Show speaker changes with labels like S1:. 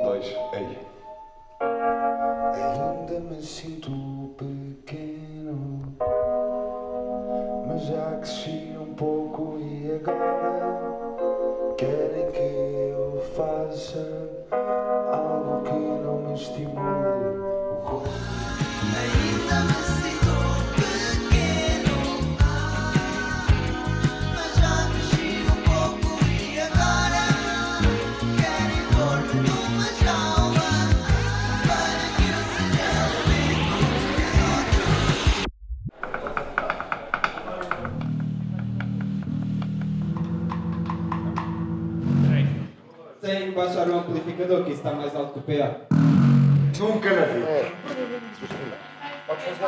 S1: Dois, ei.
S2: Ainda me sinto pequeno, mas já cresci um pouco e agora querem que eu faça algo que não me estimule o corpo. Ainda me sinto pequeno, mas já cresci um pouco e agora querem pôr-me numa jaula para que eu seja livre dos outros.
S3: Tem que baixar o amplificador, que isso está mais alto que o PA.
S1: Nunca na vida.
S2: Pode fazer.